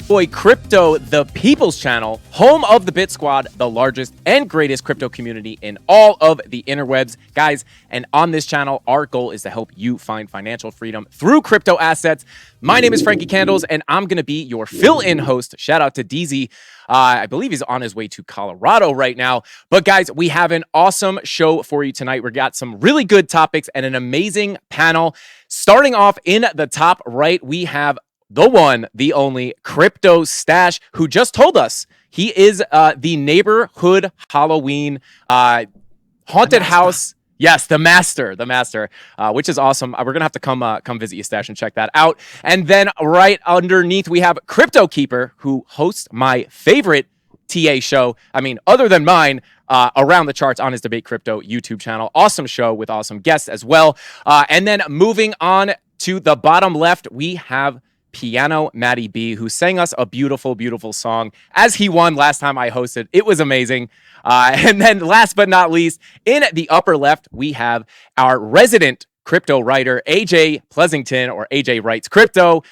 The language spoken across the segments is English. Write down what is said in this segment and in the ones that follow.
boy Crypto, the People's Channel, home of the BitSquad, the largest and greatest crypto community in all of the interwebs. Guys, and on this channel, our goal is to help you find financial freedom through crypto assets. My name is Frankie Candles, and I'm going to be your fill-in host. Shout out to DZ. I believe he's on his way to Colorado right now. But guys, we have an awesome show for you tonight. We got some really good topics and an amazing panel. Starting off in the top right, we have the one, the only Cryptostache, who just told us he is the neighborhood Halloween haunted house. Yes, the master, which is awesome. We're gonna have to come visit your stash and check that out. And then right underneath, we have Crypto Keeper, who hosts my favorite TA show. I mean, other than mine, Around the Charts on his Debate Crypto YouTube channel. Awesome show with awesome guests as well. And then moving on to the bottom left, we have Piano Matty B, who sang us a beautiful, beautiful song as he won last time I hosted. It was amazing. And then last but not least, in the upper left, we have our resident crypto writer, AJ Pleasington, or AJ Writes Crypto.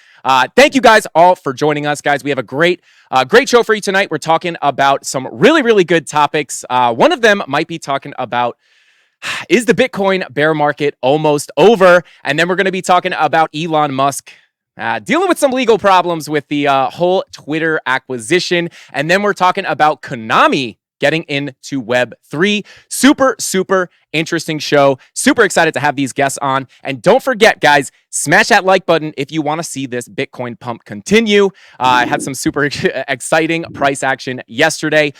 Thank you guys all for joining us, guys. We have a great show for you tonight. We're talking about some really, really good topics. One of them might be talking about, is the Bitcoin bear market almost over? And then we're going to be talking about Elon Musk dealing with some legal problems with the whole Twitter acquisition. And then we're talking about Konami getting into Web3. Super, super interesting show. Super excited to have these guests on. And don't forget, guys, smash that like button if you want to see this Bitcoin pump continue. I had some super exciting price action yesterday.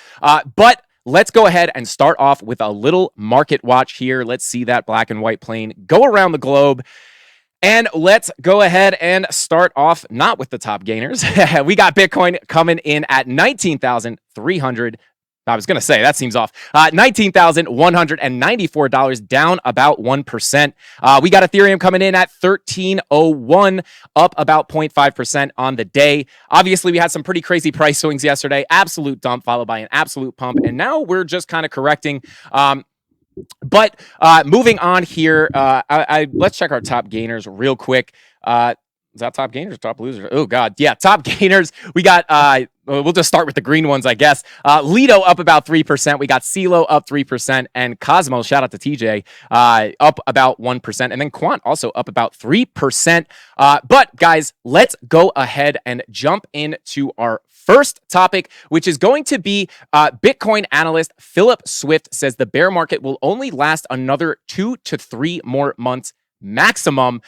But let's go ahead and start off with a little market watch here. Let's see that black and white plane go around the globe. And let's go ahead and start off not with the top gainers. We got Bitcoin coming in at 19,300. I was going to say, that seems off. $19,194, down about 1%. We got Ethereum coming in at 1301, up about 0.5% on the day. Obviously, we had some pretty crazy price swings yesterday. Absolute dump followed by an absolute pump. And now we're just kind of correcting. But moving on here, let's check our top gainers real quick. Is that top gainers or top losers? Oh, God. Yeah, top gainers. We got, we'll just start with the green ones, I guess. Lido up about 3%. We got CeeLo up 3%. And Cosmo, shout out to TJ, up about 1%. And then Quant also up about 3%. But, guys, let's go ahead and jump into our first topic, which is going to be Bitcoin analyst Philip Swift says the bear market will only last another 2 to 3 more months maximum,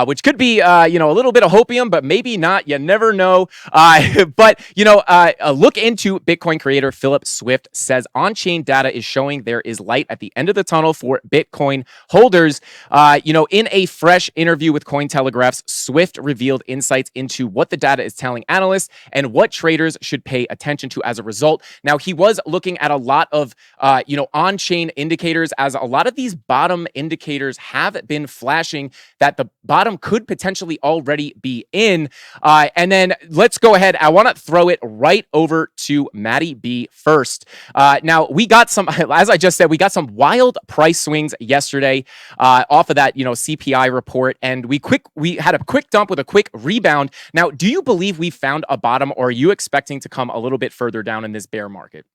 which could be, a little bit of hopium, but maybe not. You never know. But, a look into Bitcoin creator Philip Swift says on-chain data is showing there is light at the end of the tunnel for Bitcoin holders. In a fresh interview with Cointelegraph's, Swift revealed insights into what the data is telling analysts and what traders should pay attention to as a result. Now, he was looking at a lot of, on-chain indicators, as a lot of these bottom indicators have been flashing that the bottom could potentially already be in. And then let's go ahead. I want to throw it right over to Matty B first. Now, we got some, as I just said, we got some wild price swings yesterday off of that, CPI report. And we had a quick dump with a quick rebound. Now, do you believe we found a bottom, or are you expecting to come a little bit further down in this bear market?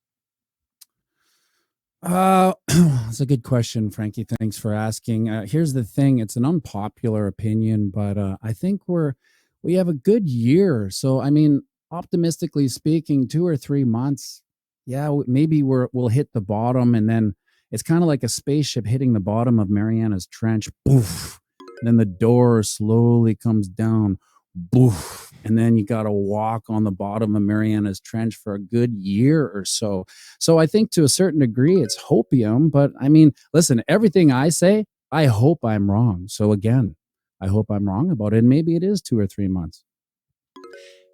That's a good question, Frankie. Thanks for asking. Here's the thing. It's an unpopular opinion, but I think we have a good year. So, I mean, optimistically speaking, 2 or 3 months, yeah, maybe we'll hit the bottom, and then it's kind of like a spaceship hitting the bottom of Mariana's Trench. Boof. And then the door slowly comes down. Boof. And then you got to walk on the bottom of Mariana's Trench for a good year or so. So I think to a certain degree, it's hopium. But I mean, listen, everything I say, I hope I'm wrong. So again, I hope I'm wrong about it. And maybe it is 2 or 3 months.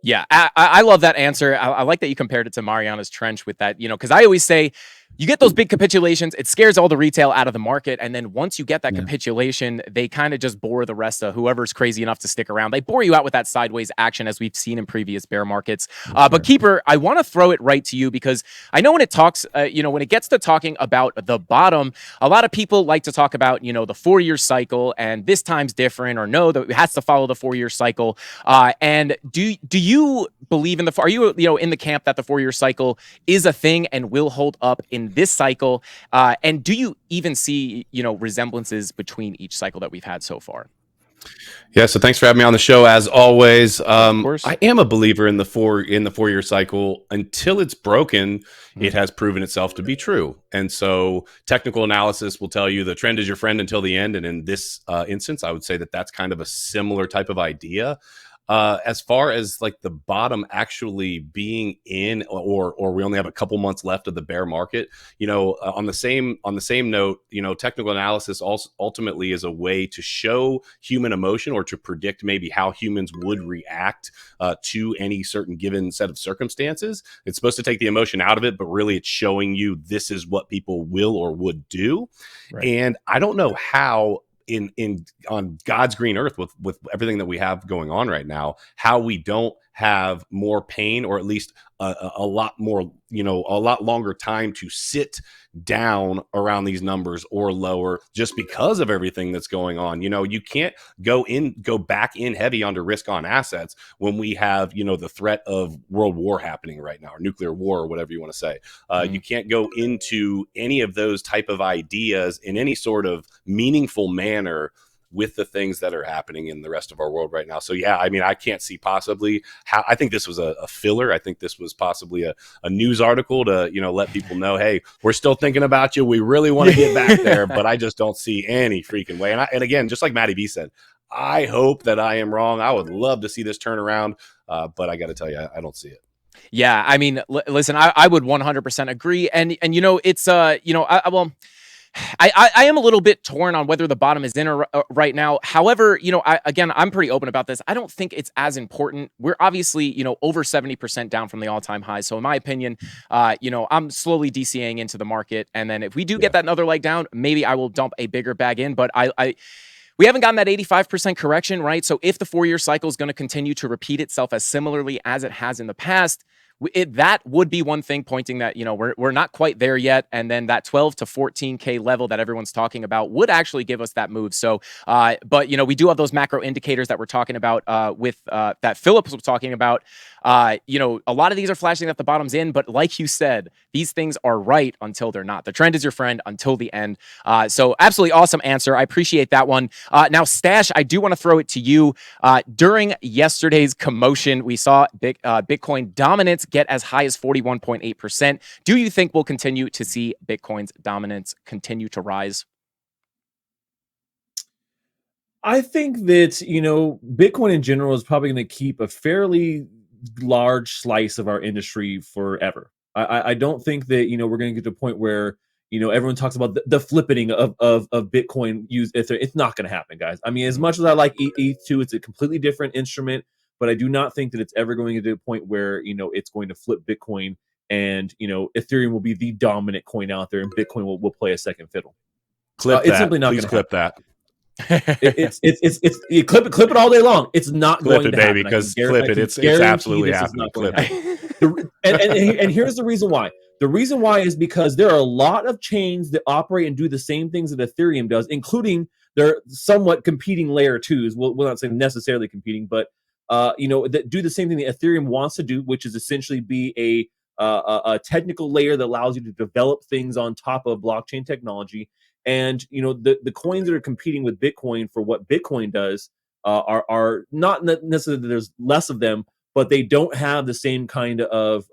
Yeah, I love that answer. I like that you compared it to Mariana's Trench with that, because I always say you get those big capitulations, it scares all the retail out of the market, and then once you get that capitulation, they kind of just bore the rest of whoever's crazy enough to stick around. They bore you out with that sideways action, as we've seen in previous bear markets. But Keeper, I want to throw it right to you, because I know when it talks, when it gets to talking about the bottom, a lot of people like to talk about, the 4-year cycle, and this time's different, or no, that it has to follow the 4-year cycle. And do you believe in are you in the camp that the 4-year cycle is a thing and will hold up in this cycle? And do you even see, resemblances between each cycle that we've had so far? Yeah, so thanks for having me on the show as always. Of course. I am a believer in the 4-year cycle. Until it's broken, it has proven itself to be true. And so technical analysis will tell you the trend is your friend until the end. And in this instance, I would say that that's kind of a similar type of idea. As far as like the bottom actually being in, or we only have a couple months left of the bear market, on the same note, technical analysis also ultimately is a way to show human emotion, or to predict maybe how humans would react to any certain given set of circumstances. It's supposed to take the emotion out of it, but really it's showing you this is what people will or would do. Right. And I don't know how on God's green earth with everything that we have going on right now, how we don't have more pain, or at least a lot more, a lot longer time to sit down around these numbers or lower, just because of everything that's going on. You can't go back in heavy onto risk on assets when we have, the threat of world war happening right now, or nuclear war, or whatever you want to say. You can't go into any of those type of ideas in any sort of meaningful manner with the things that are happening in the rest of our world right now. So yeah, I mean, I can't see possibly how. I think this was a filler. I think this was possibly a news article to, let people know, hey, we're still thinking about you. We really want to get back there, but I just don't see any freaking way. And again, just like Matty B said, I hope that I am wrong. I would love to see this turn around, but I got to tell you, I don't see it. Yeah, I mean, listen, I would 100% agree. And it's, I am a little bit torn on whether the bottom is in right now. However, I'm pretty open about this. I don't think it's as important. We're obviously, over 70% down from the all-time high. So in my opinion, I'm slowly DCAing into the market. And then if we do get that another leg down, maybe I will dump a bigger bag in. But we haven't gotten that 85% correction, right? So if the 4-year cycle is going to continue to repeat itself as similarly as it has in the past, that would be one thing pointing that, we're not quite there yet. And then that 12 to 14K level that everyone's talking about would actually give us that move. So, but, we do have those macro indicators that we're talking about with that Phillips was talking about. A lot of these are flashing that the bottom's in, but like you said, these things are right until they're not. The trend is your friend until the end. So absolutely awesome answer. I appreciate that one. Now, Stash, I do want to throw it to you. During yesterday's commotion, we saw Bitcoin dominance get as high as 41.8%. Do you think we'll continue to see Bitcoin's dominance continue to rise? I think that, Bitcoin in general is probably going to keep a fairly large slice of our industry forever. I don't think that, we're going to get to a point where, everyone talks about the flippening of Bitcoin use Ethereum. It's not going to happen, guys. I mean, as much as I like ETH2, it's a completely different instrument, but I do not think that it's ever going to get to a point where, it's going to flip Bitcoin, and, Ethereum will be the dominant coin out there, and Bitcoin will play a second fiddle. It's simply not going to clip that. You clip it all day long. It's not going to happen, baby, because clip it. It's absolutely happening. Clip it. And here's the reason why. The reason why is because there are a lot of chains that operate and do the same things that Ethereum does, including their somewhat competing layer twos. We'll not say necessarily competing, but that do the same thing that Ethereum wants to do, which is essentially be a technical layer that allows you to develop things on top of blockchain technology. And the coins that are competing with Bitcoin for what Bitcoin does are not necessarily that there's less of them, but they don't have the same kind of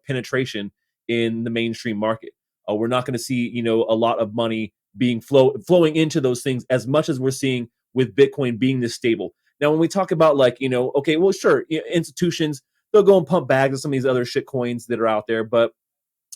penetration in the mainstream market. We're not going to see a lot of money being flowing into those things as much as we're seeing with Bitcoin being this stable. Now, when we talk about okay, well, sure, institutions, they'll go and pump bags of some of these other shit coins that are out there, but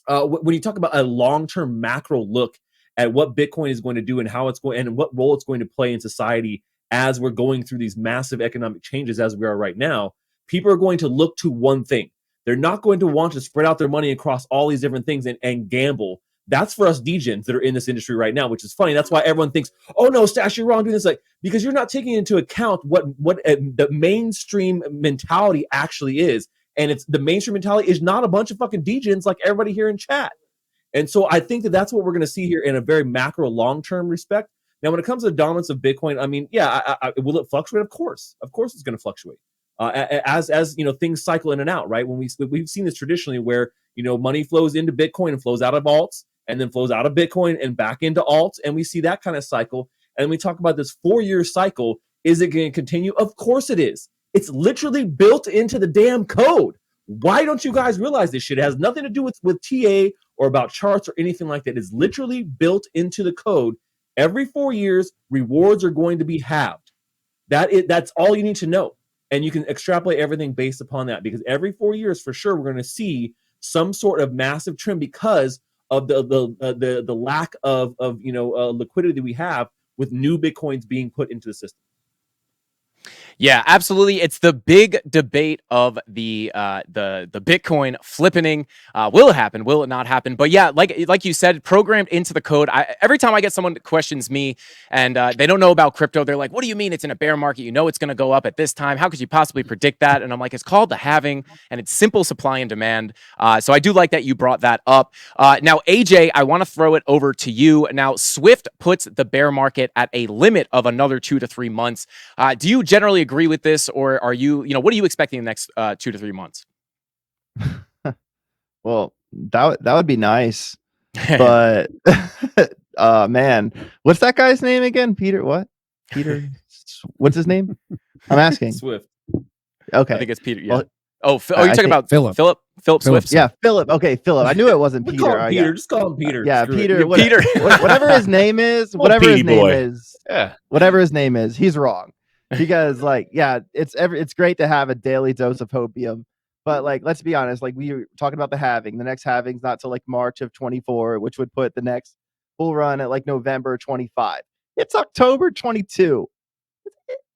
when you talk about a long-term macro look at what Bitcoin is going to do and how it's going and what role it's going to play in society as we're going through these massive economic changes as we are right now, people are going to look to one thing. They're not going to want to spread out their money across all these different things and gamble. That's for us degens that are in this industry right now, which is funny. That's why everyone thinks, oh no, Stash, you're wrong doing this. Like, because you're not taking into account what the mainstream mentality actually is. And it's the mainstream mentality is not a bunch of fucking degens like everybody here in chat. And so I think that that's what we're going to see here in a very macro long-term respect. Now, when it comes to the dominance of Bitcoin, I mean, yeah, will it fluctuate? Of course it's going to fluctuate. As you know, things cycle in and out, right? When we've seen this traditionally, where money flows into Bitcoin and flows out of alts, and then flows out of Bitcoin and back into alts, and we see that kind of cycle. And we talk about this 4-year cycle. Is it going to continue? Of course it is. It's literally built into the damn code. Why don't you guys realize this shit? It has nothing to do with TA or about charts or anything like that. It's literally built into the code. Every 4 years, rewards are going to be halved. That's all you need to know. And you can extrapolate everything based upon that, because every 4 years, for sure, we're going to see some sort of massive trim because of the lack of liquidity we have with new Bitcoins being put into the system. Yeah, absolutely. It's the big debate of the Bitcoin flippening. Will it happen? Will it not happen? But yeah, like you said, programmed into the code. Every time I get someone that questions me and they don't know about crypto, they're like, "What do you mean it's in a bear market? You know it's going to go up at this time. How could you possibly predict that?" And I'm like, "It's called the halving, and it's simple supply and demand." So I do like that you brought that up. Now, AJ, I want to throw it over to you. Now, Swift puts the bear market at a limit of another 2 to 3 months. Do you generally agree with this, or are you what are you expecting in the next 2 to 3 months? Well, that would be nice, but man, what's that guy's name again? Peter what's his name? I'm asking. Swift. Okay, I think it's Peter. Yeah. Well, you're talking about Philip Swift. Yeah, Philip. Okay, Philip. I knew it wasn't Peter. Call him Peter. Just call him Peter. Yeah, Screw Peter. it. Peter. Whatever his name is. Whatever his name is. He's wrong. Because it's great to have a daily dose of hopium, but let's be honest, we were talking about the halving. The next halving's not till March of 24, which would put the next bull run at November 25. It's October 22.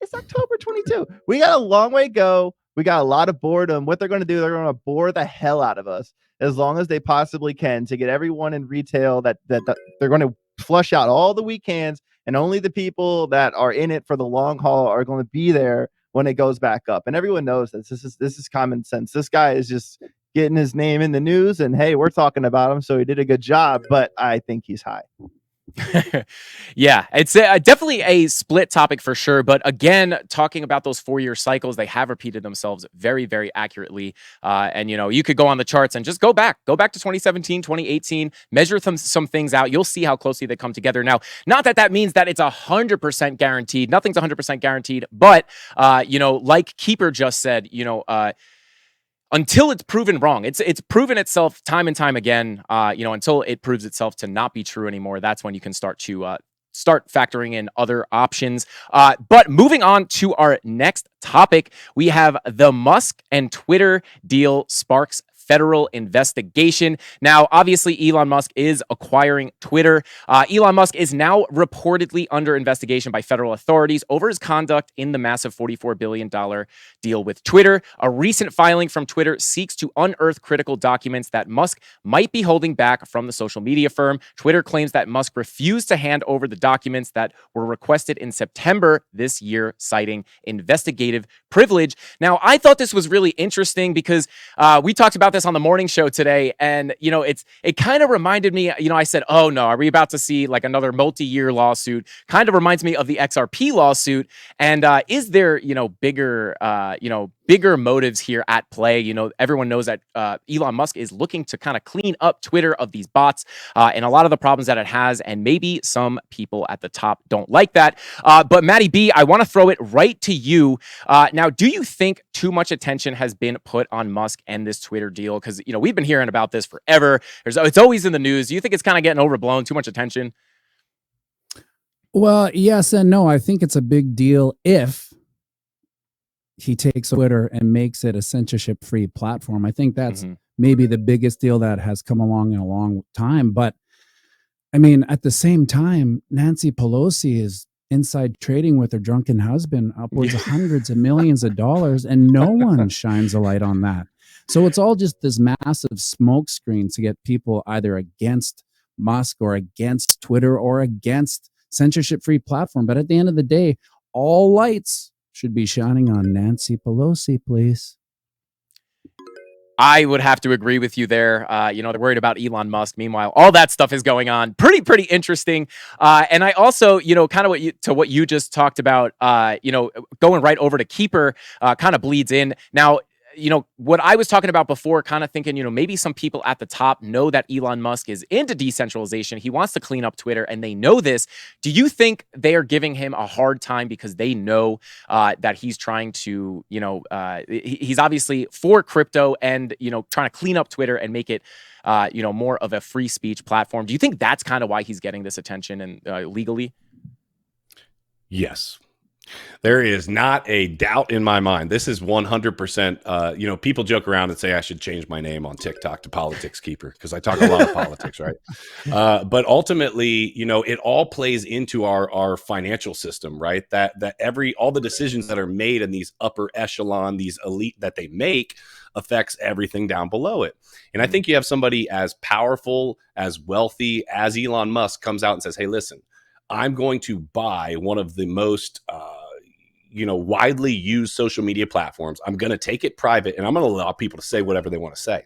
It's October 22. We got a long way to go. We got a lot of boredom. What they're going to do, they're going to bore the hell out of us as long as they possibly can to get everyone in retail that they're going to flush out all the weak hands. And only the people that are in it for the long haul are going to be there when it goes back up. And everyone knows this. This is common sense. This guy is just getting his name in the news, and hey, we're talking about him, so he did a good job. But I think he's high. Yeah, it's definitely a split topic for sure. But again, talking about those 4-year cycles, they have repeated themselves very, very accurately. And you could go on the charts and just go back to 2017, 2018, measure some things out. You'll see how closely they come together. Now, not that means that it's 100% guaranteed. Nothing's 100% guaranteed. But like Keeper just said, until it's proven wrong, it's proven itself time and time again. Until it proves itself to not be true anymore, that's when you can start factoring in other options. But moving on to our next topic, we have the Musk and Twitter deal sparks federal investigation. Now, obviously, Elon Musk is acquiring Twitter. Elon Musk is now reportedly under investigation by federal authorities over his conduct in the massive $44 billion deal with Twitter. A recent filing from Twitter seeks to unearth critical documents that Musk might be holding back from the social media firm. Twitter claims that Musk refused to hand over the documents that were requested in September this year, citing investigative privilege. Now, I thought this was really interesting because we talked about this on the morning show today, and it kind of reminded me. I said, "Oh no, are we about to see another multi-year lawsuit?" Kind of reminds me of the XRP lawsuit. And is there bigger motives here at play? Everyone knows that Elon Musk is looking to kind of clean up Twitter of these bots and a lot of the problems that it has, and maybe some people at the top don't like that. But Matty B, I want to throw it right to you. Now, do you think too much attention has been put on Musk and this Twitter deal? Because we've been hearing about this forever. It's always in the news. Do you think it's kind of getting overblown, too much attention? Well, yes and no. I think it's a big deal if he takes Twitter and makes it a censorship-free platform. I think that's maybe the biggest deal that has come along in a long time. But I mean, at the same time, Nancy Pelosi is inside trading with her drunken husband upwards of hundreds of millions of dollars, and no one shines a light on that. So it's all just this massive smokescreen to get people either against Musk or against Twitter or against censorship-free platform. But at the end of the day, all lights should be shining on Nancy Pelosi, please. I would have to agree with you there. They're worried about Elon Musk. Meanwhile, all that stuff is going on. Pretty interesting. And I also, kind of what you just talked about, going right over to Keeper, kind of bleeds in. Now, what I was talking about before, kind of thinking, maybe some people at the top know that Elon Musk is into decentralization. He wants to clean up Twitter, and they know this. Do you think they are giving him a hard time because they know that he's trying to, he's obviously for crypto and, trying to clean up Twitter and make it, more of a free speech platform? Do you think that's kind of why he's getting this attention and legally? Yes. There is not a doubt in my mind. This is 100%. People joke around and say I should change my name on TikTok to Politics Keeper because I talk a lot of politics, right? But ultimately, it all plays into our financial system, right? That all the decisions that are made in these upper echelon, these elite that they make affects everything down below it. And I think you have somebody as powerful, as wealthy as Elon Musk comes out and says, hey, listen, I'm going to buy one of the most, widely used social media platforms. I'm going to take it private and I'm going to allow people to say whatever they want to say.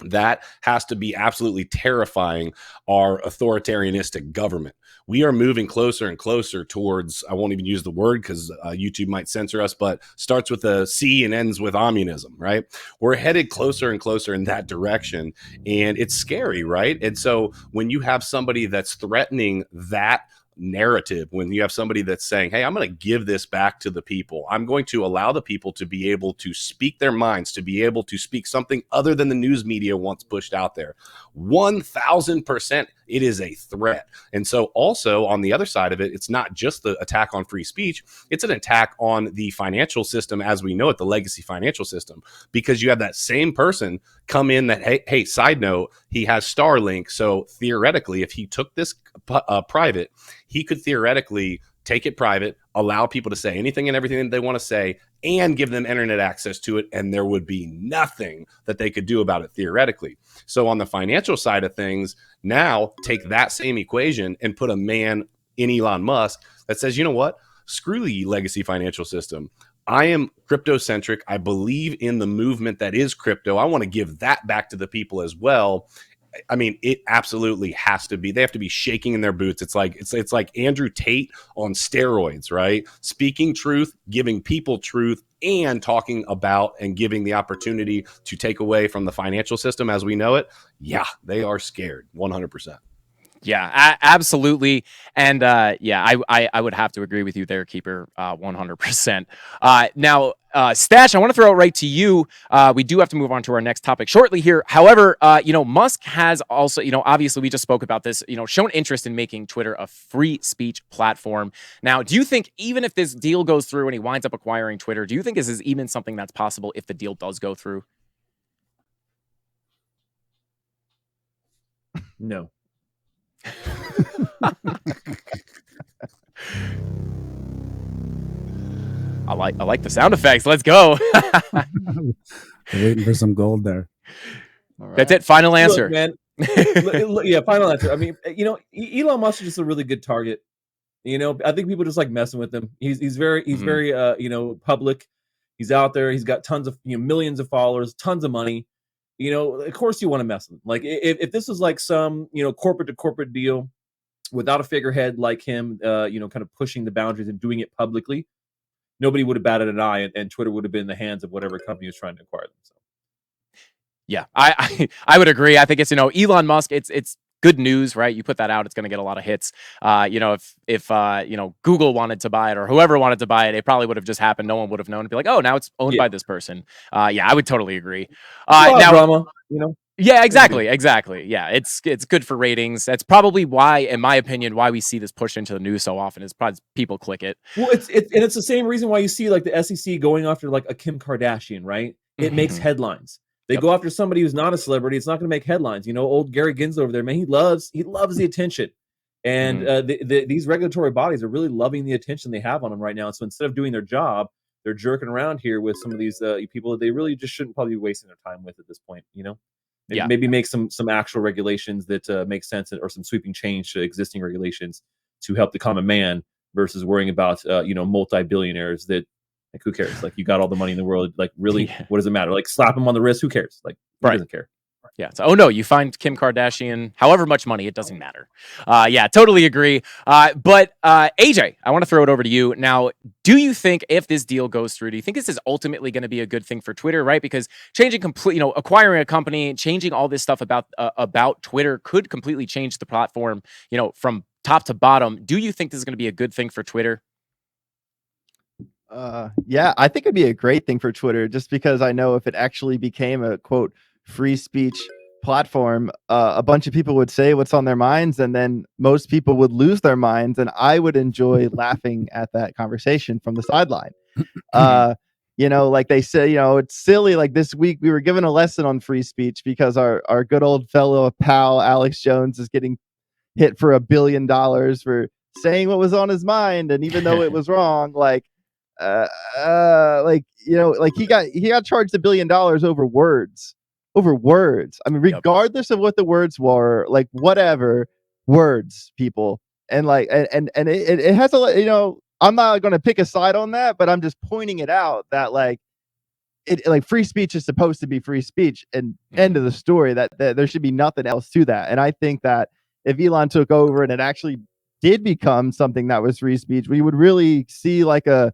That has to be absolutely terrifying our authoritarianistic government. We are moving closer and closer towards, I won't even use the word because YouTube might censor us, but starts with a C and ends with communism, right? We're headed closer and closer in that direction. And it's scary, right? And so when you have somebody that's threatening that narrative, when you have somebody that's saying, hey, I'm going to give this back to the people, I'm going to allow the people to be able to speak their minds, to be able to speak something other than the news media wants pushed out there, 1000%, it is a threat. And so also on the other side of it, it's not just the attack on free speech, it's an attack on the financial system as we know it, the legacy financial system, because you have that same person come in that, hey, side note, he has Starlink. So theoretically, if he took this private, he could theoretically take it private, allow people to say anything and everything that they want to say, and give them internet access to it, and there would be nothing that they could do about it theoretically. So on the financial side of things, now take that same equation and put a man in Elon Musk that says, you know what, screw the legacy financial system. I am crypto-centric. I believe in the movement that is crypto. I want to give that back to the people as well. I mean, it absolutely has to be. They have to be shaking in their boots. It's like Andrew Tate on steroids, right? Speaking truth, giving people truth, and talking about and giving the opportunity to take away from the financial system as we know it. Yeah, they are scared, 100%. Yeah, absolutely. And I would have to agree with you there, Keeper, 100%. Now, Stash, I want to throw it right to you. We do have to move on to our next topic shortly here. However, Musk has also, obviously we just spoke about this, shown interest in making Twitter a free speech platform. Now, do you think even if this deal goes through and he winds up acquiring Twitter, do you think this is even something that's possible if the deal does go through? No. I like the sound effects. Let's go. Waiting for some gold there. All right. That's it. Final answer. Look, man. Yeah, final answer. I mean, Elon Musk is just a really good target. I think people just like messing with him. He's very public. He's out there. He's got tons of millions of followers, tons of money. Of course you want to mess with him. Like if this was like some corporate to corporate deal without a figurehead like him, kind of pushing the boundaries and doing it publicly, nobody would have batted an eye, and Twitter would have been in the hands of whatever company was trying to acquire them. So. Yeah, I would agree. I think it's Elon Musk. It's good news, right? You put that out, it's going to get a lot of hits. If Google wanted to buy it or whoever wanted to buy it, it probably would have just happened. No one would have known. It'd be like, oh, now it's owned by this person. I would totally agree. Now drama, Yeah, exactly. Yeah, it's good for ratings. That's probably why, in my opinion, why we see this pushed into the news so often is probably people click it. Well, it's the same reason why you see like the SEC going after like a Kim Kardashian, right? It makes headlines. They go after somebody who's not a celebrity. It's not going to make headlines. Old Gary Gensler over there, man, he loves the attention. And these regulatory bodies are really loving the attention they have on them right now. So instead of doing their job, they're jerking around here with some of these people that they really just shouldn't probably be wasting their time with at this point. Maybe make some actual regulations that make sense, or some sweeping change to existing regulations to help the common man, versus worrying about multi-billionaires that, like, who cares? Like, you got all the money in the world. Like, really, what does it matter? Like, slap him on the wrist. Who cares? Like, he doesn't care. Yeah. So, oh no, you find Kim Kardashian, however much money, it doesn't matter. Yeah, totally agree. But AJ, I want to throw it over to you now. Do you think if this deal goes through, do you think this is ultimately going to be a good thing for Twitter? Right, because changing acquiring a company, changing all this stuff about Twitter could completely change the platform, from top to bottom. Do you think this is going to be a good thing for Twitter? Yeah, I think it'd be a great thing for Twitter, just because I know if it actually became a quote free speech platform, a bunch of people would say what's on their minds, and then most people would lose their minds, and I would enjoy laughing at that conversation from the sideline. Like they say, it's silly. Like this week we were given a lesson on free speech because our good old fellow pal Alex Jones is getting hit for $1 billion for saying what was on his mind, and even though it was wrong, he got charged $1 billion over words. I mean, regardless of what the words were, like, whatever words, people, and it has a, I'm not going to pick a side on that, but I'm just pointing it out that free speech is supposed to be free speech, and end of the story. That there should be nothing else to that. And I think that if Elon took over and it actually did become something that was free speech, we would really see like a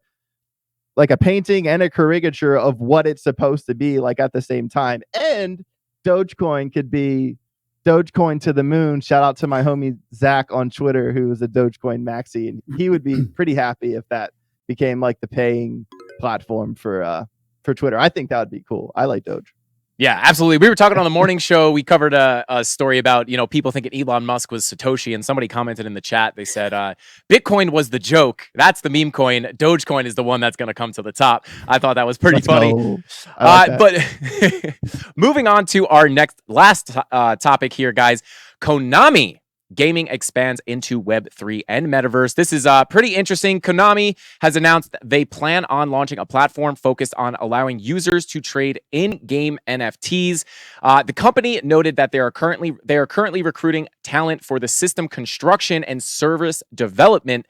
painting and a caricature of what it's supposed to be, like, at the same time. And Dogecoin could be Dogecoin to the moon. Shout out to my homie Zach on Twitter, who is a Dogecoin maxi, and he would be pretty happy if that became like the paying platform for Twitter. I think that would be cool. I like Doge. Yeah, absolutely. We were talking on the morning show. We covered a story about, people thinking Elon Musk was Satoshi, and somebody commented in the chat. They said, Bitcoin was the joke. That's the meme coin. Dogecoin is the one that's going to come to the top. I thought that was pretty funny. But moving on to our last topic here, guys. Konami Gaming expands into Web3 and Metaverse. This is pretty interesting. Konami has announced they plan on launching a platform focused on allowing users to trade in-game NFTs. The company noted that they are currently recruiting talent for the system construction and service development,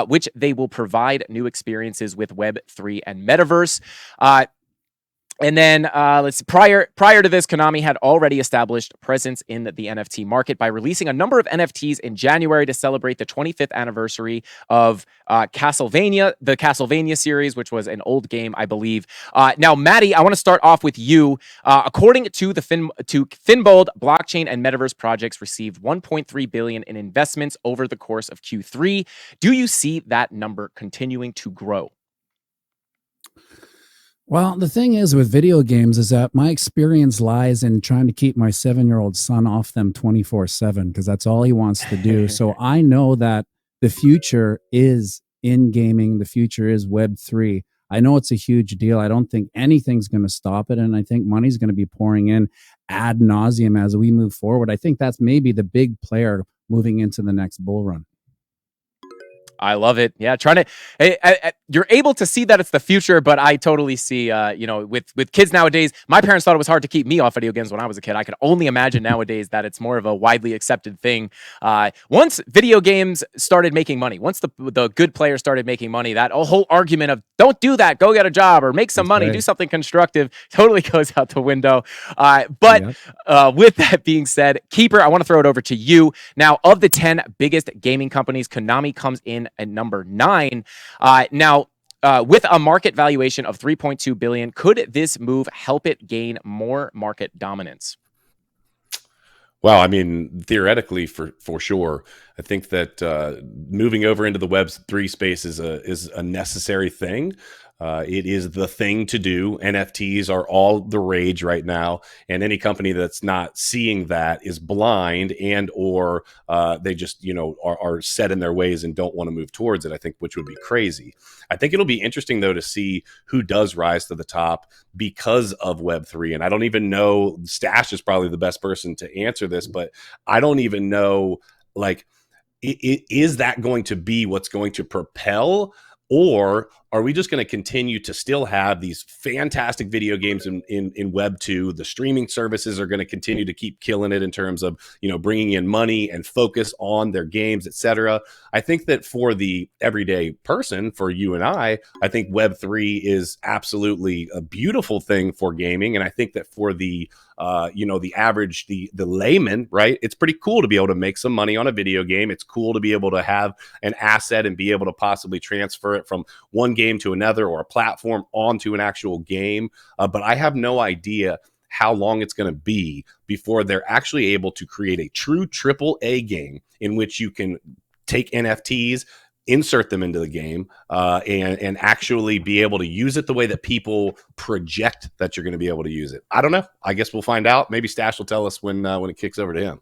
which they will provide new experiences with Web3 and Metaverse. And then let's see. Prior to this, Konami had already established presence in the NFT market by releasing a number of NFTs in January to celebrate the 25th anniversary of the Castlevania series, which was an old game, I believe. Now, Matty, I want to start off with you. According to Finbold, blockchain and metaverse projects received $1.3 billion in investments over the course of Q3. Do you see that number continuing to grow? Well, the thing is with video games is that my experience lies in trying to keep my 7-year-old son off them 24/7, because that's all he wants to do. So I know that the future is in gaming. The future is Web3. I know it's a huge deal. I don't think anything's going to stop it. And I think money's going to be pouring in ad nauseum as we move forward. I think that's maybe the big player moving into the next bull run. I love it. Yeah, you're able to see that it's the future, but I totally see, with kids nowadays, my parents thought it was hard to keep me off video games when I was a kid. I could only imagine nowadays that it's more of a widely accepted thing. Once video games started making money, once the good players started making money, that whole argument of don't do that, go get a job or make some money, do something constructive, totally goes out the window. With that being said, Keeper, I want to throw it over to you. Now, of the 10 biggest gaming companies, Konami comes in at number 9. With a market valuation of $3.2 billion, could this move help it gain more market dominance? Well, I mean, theoretically, for sure. I think that moving over into the Web3 space is a necessary thing. It is the thing to do. NFTs are all the rage right now, and any company that's not seeing that is blind, and or they just are set in their ways and don't want to move towards it. I think, which would be crazy. I think it'll be interesting though to see who does rise to the top because of Web3. And I don't even know. Stash is probably the best person to answer this, but I don't even know. Is that going to be what's going to propel? Or are we just going to continue to still have these fantastic video games in Web 2? The streaming services are going to continue to keep killing it in terms of, bringing in money and focus on their games, etc. I think that for the everyday person, for you and I think Web 3 is absolutely a beautiful thing for gaming. And I think that for the the average, the layman, right? It's pretty cool to be able to make some money on a video game. It's cool to be able to have an asset and be able to possibly transfer it from one game to another or a platform onto an actual game. But I have no idea how long it's going to be before they're actually able to create a true AAA game in which you can take NFTs, insert them into the game, and actually be able to use it the way that people project that you're going to be able to use it. I don't know. I guess we'll find out. Maybe Stash will tell us when it kicks over to him.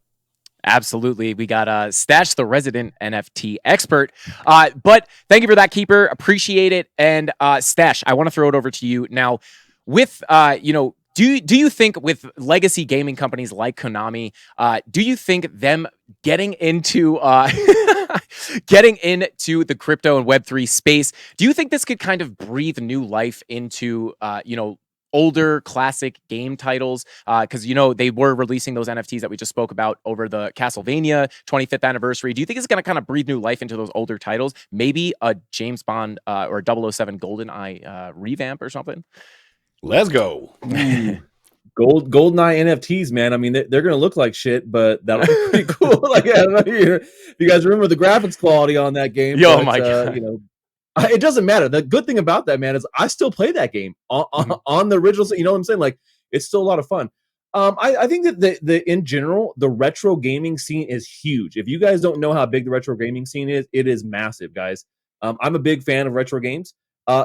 Absolutely. We got Stash, the resident NFT expert. But thank you for that, Keeper. Appreciate it. And Stash, I want to throw it over to you now. With do you think with legacy gaming companies like Konami, do you think them getting into the crypto and Web3 space, do you think this could kind of breathe new life into older classic game titles? Because they were releasing those NFTs that we just spoke about over the Castlevania 25th anniversary. Do you think it's going to kind of breathe new life into those older titles? Maybe a James Bond or 007 GoldenEye revamp or something? Let's go. GoldenEye NFTs, man. I mean, they're going to look like shit, but that'll be pretty cool. Like, I don't know if you guys remember the graphics quality on that game. Yo, my God. It doesn't matter. The good thing about that, man, is I still play that game on the original. You know what I'm saying? Like, it's still a lot of fun. I think that in general, the retro gaming scene is huge. If you guys don't know how big the retro gaming scene is, it is massive, guys. I'm a big fan of retro games.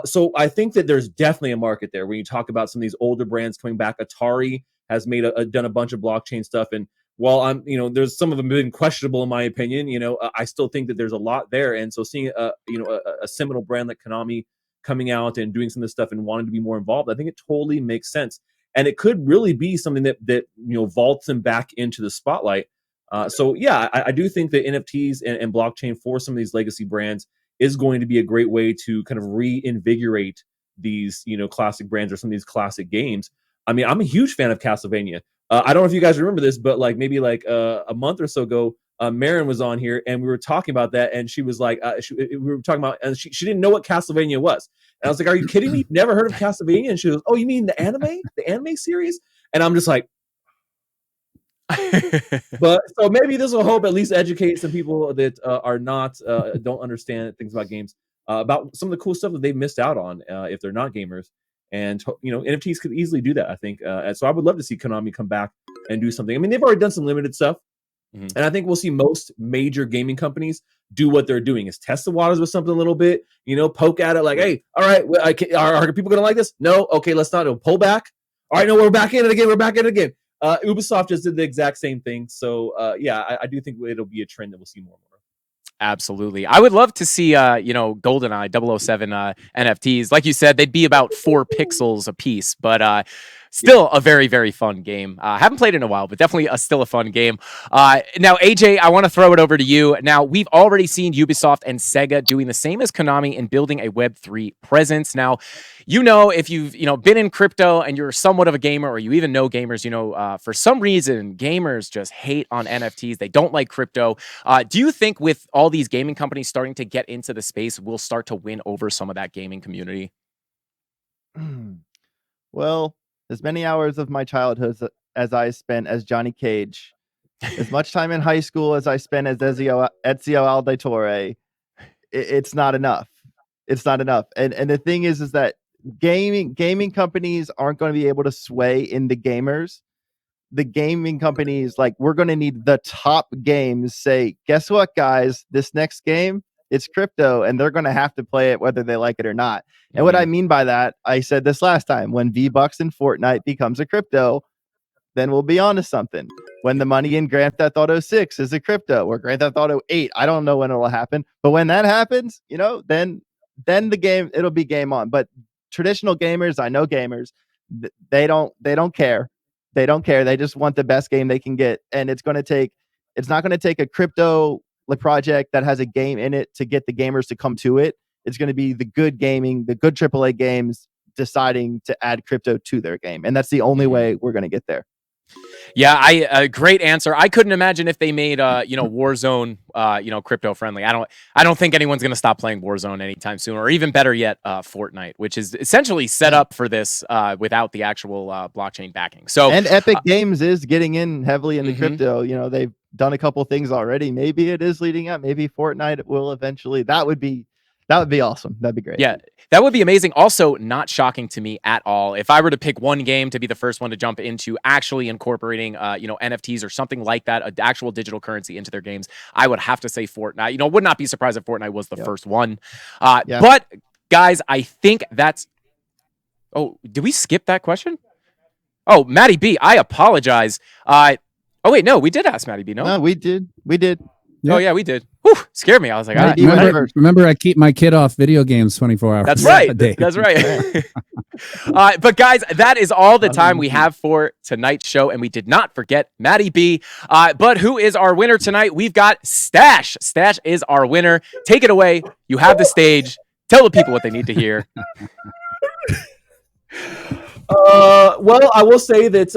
So I think that there's definitely a market there when you talk about some of these older brands coming back. Atari has done a bunch of blockchain stuff, and while there's some of them been questionable in my opinion, I still think that there's a lot there. And so seeing a seminal brand like Konami coming out and doing some of this stuff and wanting to be more involved, I think it totally makes sense, and it could really be something that vaults them back into the spotlight. So yeah, I do think that NFTs and blockchain for some of these legacy brands is going to be a great way to kind of reinvigorate these, classic brands or some of these classic games. I mean, I'm a huge fan of Castlevania. I don't know if you guys remember this, but maybe a month or so ago, Marin was on here and we were talking about that, and she was like, we were talking about, and she didn't know what Castlevania was, and I was like, "Are you kidding me? You've never heard of Castlevania?" And she goes, "Oh, you mean the anime series?" And I'm just like. But so maybe this will help at least educate some people that are not don't understand things about games about some of the cool stuff that they've missed out on if they're not gamers. And NFTs could easily do that, I think. So I would love to see Konami come back and do something. I mean, they've already done some limited stuff, and I think we'll see most major gaming companies do what they're doing is test the waters with something a little bit, poke at it like, hey, all right, are people going to like this? No, okay, let's not pull back. All right, no, we're back in it again. We're back in it again. Ubisoft just did the exact same thing. So, yeah, I do think it'll be a trend that we'll see more and more. Absolutely. I would love to see, GoldenEye 007 NFTs. Like you said, they'd be about 4 pixels a piece, but still a very, very fun game. Haven't played it in a while, but definitely still a fun game. Now, AJ, I want to throw it over to you. Now, we've already seen Ubisoft and Sega doing the same as Konami in building a Web3 presence. Now, if you've been in crypto and you're somewhat of a gamer, or you even know gamers, for some reason gamers just hate on NFTs. They don't like crypto. Do you think with all these gaming companies starting to get into the space, we'll start to win over some of that gaming community? Well, as many hours of my childhood as I spent as Johnny Cage, as much time in high school as I spent as Ezio Auditore, it's not enough. It's not enough. And the thing is that gaming companies aren't going to be able to sway in the gamers. The gaming companies, we're going to need the top games say, guess what, guys? This next game, it's crypto, and they're going to have to play it whether they like it or not. And what I mean by that, I said this last time, when V-Bucks in Fortnite becomes a crypto, then we'll be on to something. When the money in Grand Theft Auto 6 is a crypto, or Grand Theft Auto 8, I don't know when it'll happen. But when that happens, then the game, it'll be game on. But traditional gamers, I know gamers, they don't care. They don't care. They just want the best game they can get. And it's not going to take a crypto project that has a game in it to get the gamers to come to it. It's going to be the good gaming, the good AAA games deciding to add crypto to their game. And that's the only way we're going to get there. Yeah, great answer. I couldn't imagine if they made Warzone crypto friendly. I don't think anyone's going to stop playing Warzone anytime soon, or even better yet, Fortnite, which is essentially set up for this without the actual blockchain backing. So and Epic Games is getting in heavily into crypto. You know, they've done a couple things already. Maybe it is leading up. Maybe Fortnite will eventually. That would be awesome. That'd be great. Yeah, that would be amazing. Also, not shocking to me at all. If I were to pick one game to be the first one to jump into actually incorporating, NFTs or something like that, an actual digital currency into their games, I would have to say Fortnite. Would not be surprised if Fortnite was the first one. But guys, I think that's. Oh, did we skip that question? Oh, Matty B, I apologize. Oh wait, no, we did ask Matty B. No, we did. Yeah. Oh yeah, we did. Whew, scared me. I was like, remember, I keep my kid off video games 24 hours. That's right. That's right. But guys, that is all the time we have for tonight's show, and we did not forget Matty B. But who is our winner tonight? We've got Stash. Stash is our winner. Take it away. You have the stage. Tell the people what they need to hear. Well, I will say that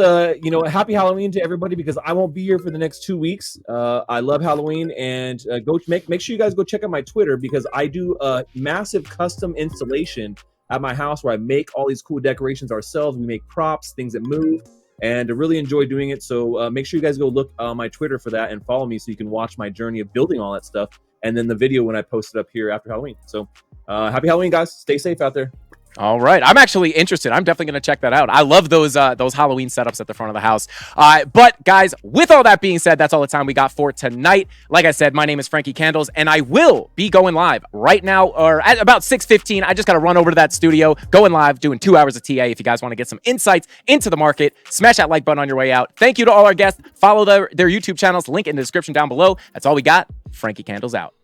happy Halloween to everybody, because I won't be here for the next 2 weeks. I love Halloween, and go make sure you guys go check out my Twitter, because I do a massive custom installation at my house where I make all these cool decorations ourselves. We make props, things that move, and I really enjoy doing it. So make sure you guys go look on my Twitter for that and follow me so you can watch my journey of building all that stuff, and then the video when I post it up here after Halloween. So happy Halloween, guys. Stay safe out there. All right. I'm actually interested. I'm definitely going to check that out. I love those Halloween setups at the front of the house. But guys, with all that being said, that's all the time we got for tonight. Like I said, my name is Frankie Candles, and I will be going live right now, or at about 6:15. I just got to run over to that studio, going live, doing 2 hours of TA. If you guys want to get some insights into the market, smash that like button on your way out. Thank you to all our guests. Follow their YouTube channels. Link in the description down below. That's all we got. Frankie Candles out.